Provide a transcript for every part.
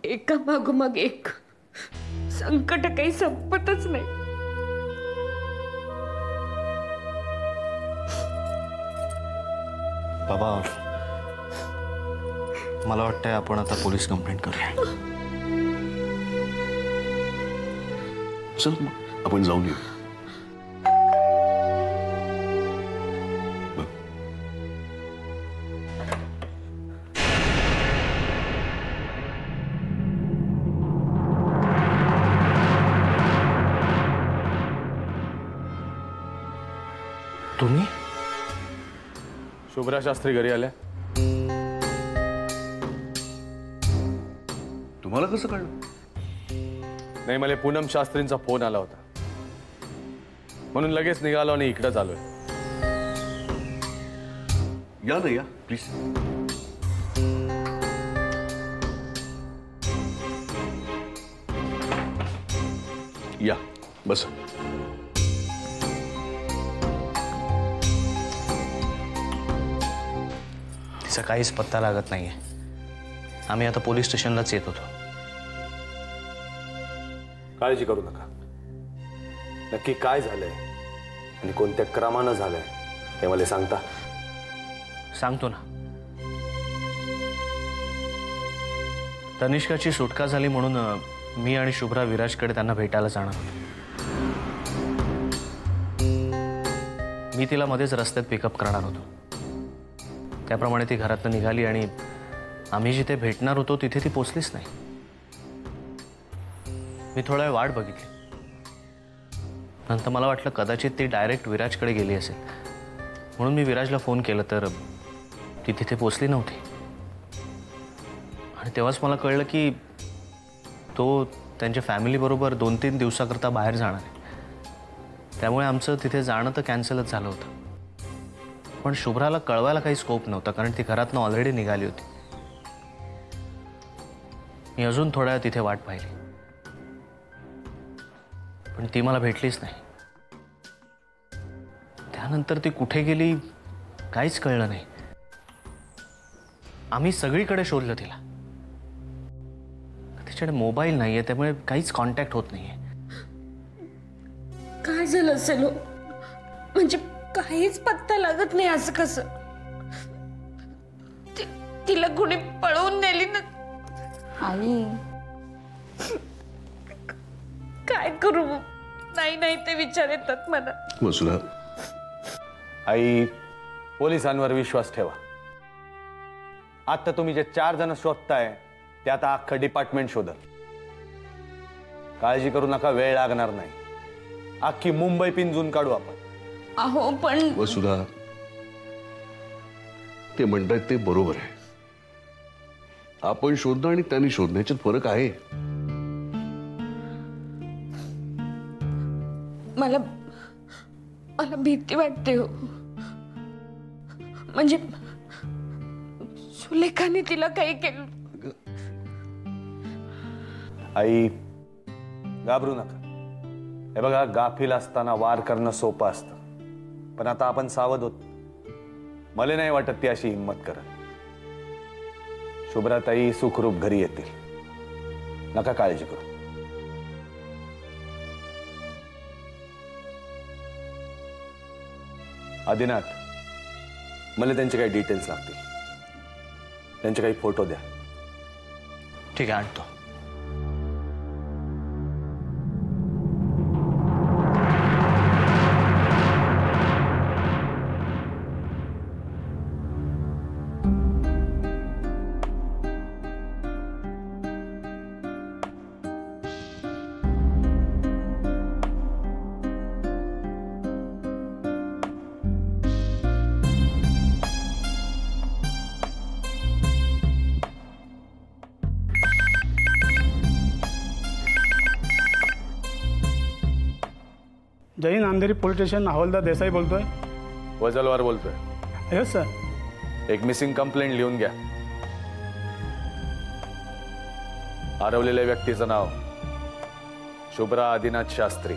एका मागोमाग एक संकट काही संपतच नाही। बाबा, मला वाटतंय आपण आता पोलीस कंप्लेंट करूया। चल मग आपण जाऊन येऊ। तुम्ही? शुभ्रा शास्त्री घरी आल्या? तुम्हाला कसं कळलं? नाही, मला पूनम शास्त्रींचा फोन आला होता म्हणून लगेच निघालो आणि इकडेच आलोय। या ना, या प्लीज। या बस। तिचा काहीच पत्ता लागत नाहीये। आम्ही आता पोलीस स्टेशनलाच येत होतो। काळजी करू नका। नक्की काय झालंय आणि कोणत्या क्रमानं झालंय हे मला सांगता? सांगतो ना। तनिष्काची सुटका झाली म्हणून मी आणि शुभ्रा विराजकडे त्यांना भेटायला जाणार होतो। मी तिला मध्येच रस्त्यात पिकअप करणार होतो। त्याप्रमाणे ती घरातून निघाली आणि आम्ही जिथे भेटणार होतो तिथे ती पोचलीच नाही। मी थोडा वेळ वाट बघितली। नंतर मला वाटलं कदाचित ती डायरेक्ट विराजकडे गेली असेल, म्हणून मी विराजला फोन केला तर ती तिथे पोचली नव्हती। आणि तेव्हाच मला कळलं की तो त्यांच्या फॅमिलीबरोबर 2-3 दिवसाकरता बाहेर जाणार आहे। त्यामुळे आमचं तिथे जाणं तर कॅन्सलच झालं होतं। पण शुभ्राला कळवायला काही स्कोप नव्हता, कारण ती घरातनं ऑलरेडी निघाली होती। मी अजून थोड्या वेळ तिथे वाट पाहिली, पण ती मला भेटलीच नाही। त्यानंतर ती कुठे गेली काहीच कळलं नाही। आम्ही सगळीकडे शोधलं तिला। तिच्याकडे मोबाईल नाहीये, त्यामुळे काहीच कॉन्टॅक्ट होत नाहीये। काय झालं असेल? म्हणजे काहीच पत्ता लागत नाही, असं कसं? तिला कुणी पळवून नेली ना? आई, काय करू? नाही नाही ते विचार येतात मला। वसुधा, आई, पोलिसांवर विश्वास ठेवा। आता तुम्ही जे 4 जण शोधताय ते आता अख्खं डिपार्टमेंट शोधल। काळजी करू नका, वेळ लागणार नाही। अख्खी मुंबई पिंजून काढू आपण। अहो पण वसुधा, ते म्हणतात ते बरोबर आहे। आपण शोधणं आणि त्यांनी शोधण्याच्यात फरक आहे। मला भीती वाटते हो। म्हणजे सुलेखाने तिला काही केलं? आई, घाबरू नका। हे बघा, गाफील असताना वार करणं सोपं असतं, पण आता आपण सावध होत। मला नाही वाटत ती अशी हिंमत करत। शुभ्राताई सुखरूप घरी येतील, नका काळजी करू। आदिनाथ, मला त्यांचे काही डिटेल्स लागतील। त्यांचे काही फोटो द्या। ठीक आहे, आणतो। जय हिंद, अंधेरी पोलीस स्टेशन, हवालदार देसाई बोलतोय। वजलवार बोलतोय। Yes sir. एक मिसिंग कंप्लेंट लिहून घ्या। हरवलेल्या व्यक्तीचं नाव शुभ्रा आदिनाथ शास्त्री।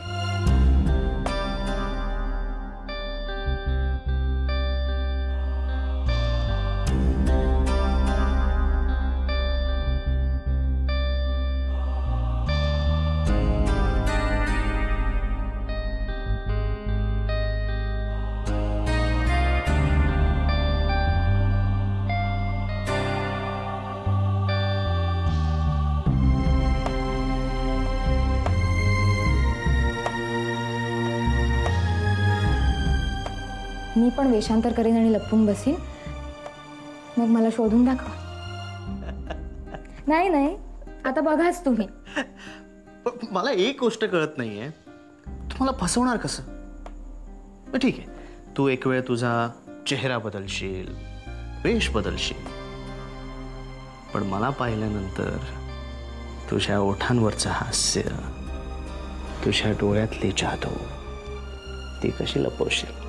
मी पण वेषांतर करेन आणि लपून बसीन, मग मला शोधून दाखवा. नाही नाही, आता बघाच तुम्ही. मला एक गोष्ट कळत नाहीये, तू मला फसवणार कसं? ठीक आहे, तू एक वेळ तुझा चेहरा बदलशील, वेश बदलशील, पण मला पाहिल्यानंतर तुझ्या ओठांवरचं हास्य, तुझ्या डोळ्यातली जादू, ती कशी लपवशील?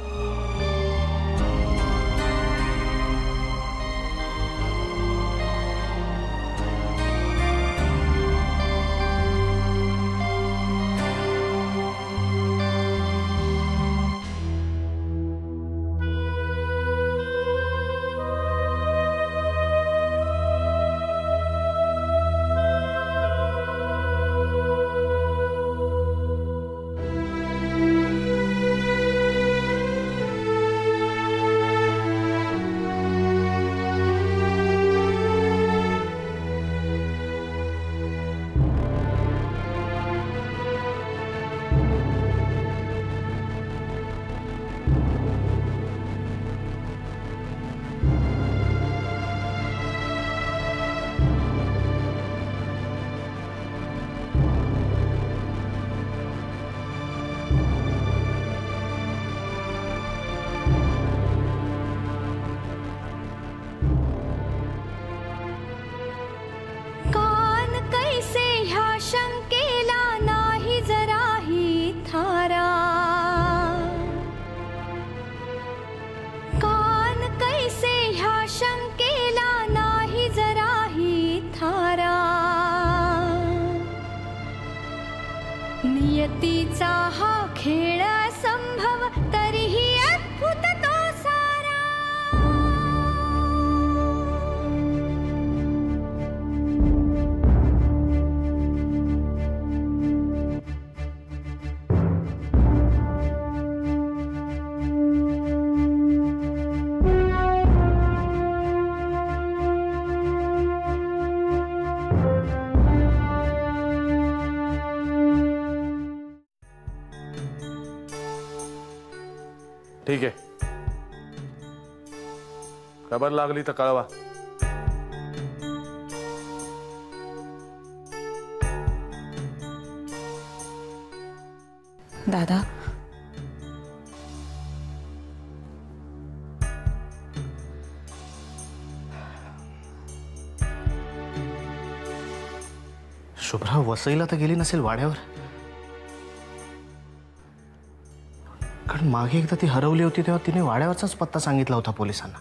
नियतीचा हा खेळ संभव तरीही अद्भुत तो सारा. ठीक आहे, खबर लागली तर कळवा. दादा, शुभ्रा वसईला तर गेली नसेल वाड्यावर? कारण मागे एकदा ती हरवली होती तेव्हा तिने वाड्यावरचाच पत्ता सांगितला होता पोलिसांना.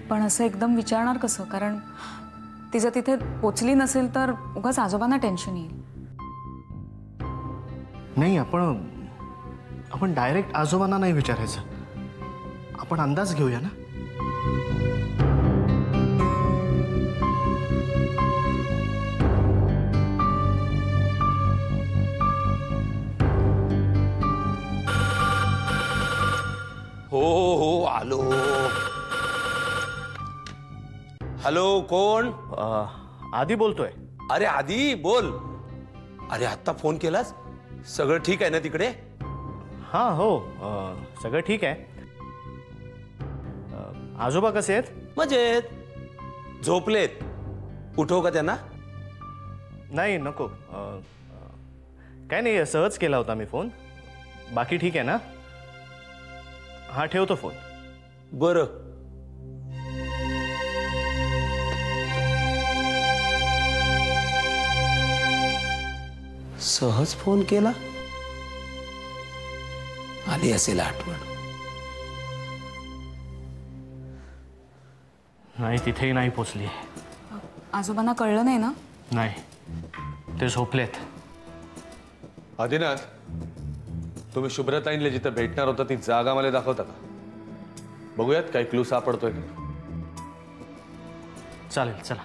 पण असं एकदम विचारणार कसं? कारण ती जर तिथे पोचली नसेल तर उगाच आजोबांना टेन्शन येईल. नाही, आपण डायरेक्ट आजोबांना नाही विचारायचं, आपण अंदाज घेऊया ना. हो आलो. हॅलो, कोण? आधी बोलतोय. अरे आधी बोल. अरे आत्ता फोन केलास? सगळं ठीक आहे ना तिकडे? हा, हो, सगळं ठीक आहे. आजोबा कसे आहेत? मजेत. झोपलेत? उठव का त्यांना? नाही, नको. काय नाही, सहज केला होता मी फोन. बाकी ठीक आहे ना? हा, ठेवतो फोन. बरं. सहज फोन केला? आली असेल आठवण. नाही, तिथेही नाही पोचली. आजोबांना कळलं नाही ना? नाही, ते झोपलेत. आदिनाथ, तुम्ही शुभ्रताईंना जिथं भेटणार होता ती जागा मला दाखवता का? बघूयात काही क्लू सापडतोय का. चालेल, चला.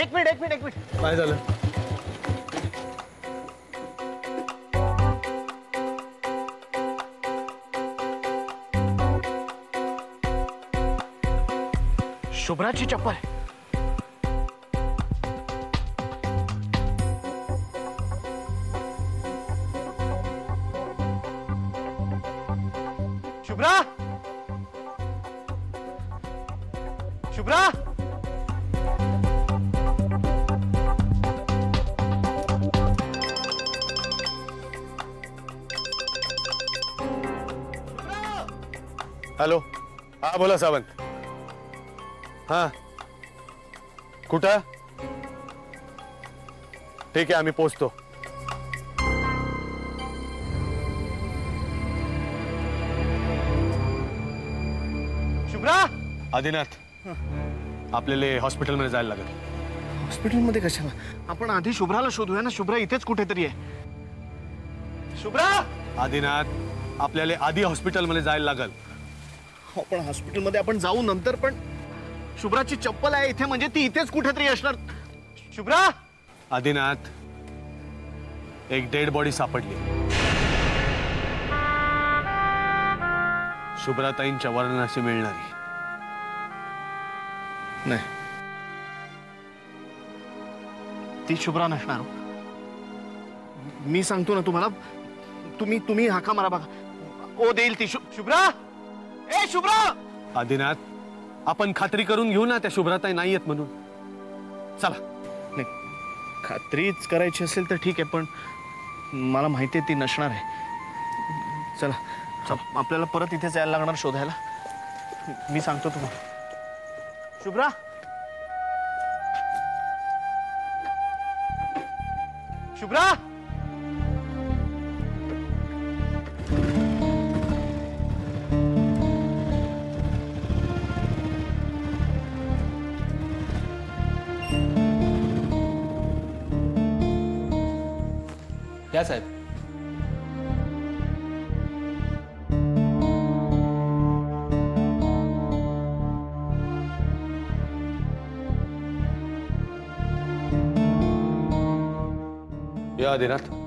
एक मिनिट काय झालं? शुभ्राची चप्पल. शुभ्रा, शुभ्रा. हॅलो, हा बोला सावंत. हा, कुठं? ठीक आहे, आम्ही पोहोचतो. शुभ्रा. आदिनाथ, आपल्याला हॉस्पिटलमध्ये जायला लागेल. हॉस्पिटलमध्ये कशाला? आपण आधी शुभ्राला शोधूया ना. शुभ्रा इथेच कुठेतरी आहे. शुभ्रा. आदिनाथ, आपल्याला आधी हॉस्पिटलमध्ये जायला लागेल. आपण हॉस्पिटलमध्ये आपण जाऊ नंतर, पण शुभ्राची चप्पल आहे इथे म्हणजे ती इथेच कुठेतरी असणार. शुभ्रा. आदिनाथ, एक डेड बॉडी सापडली. शुभ्राताईंच्या वर्णनाशी मिळणारी नाही. ती शुभ्रा नसणार. मी सांगतो ना तुम्हाला. तुम्ही हाका मारा बघा. ओ देईल ती शुभ्रा. ए शुभ्रा. आदिनाथ, आपण खात्री करून घेऊ ना त्या शुभ्राताई नाही आहेत म्हणून. चला. नाही, खात्रीच करायची असेल तर ठीक आहे, पण मला माहिती आहे ती नसणार आहे. चला, आपल्याला परत इथे जायला लागणार शोधायला. मी सांगतो तुम्हाला. शुभ्रा. शुभ्रा. या साहेब. या आदिनाथ.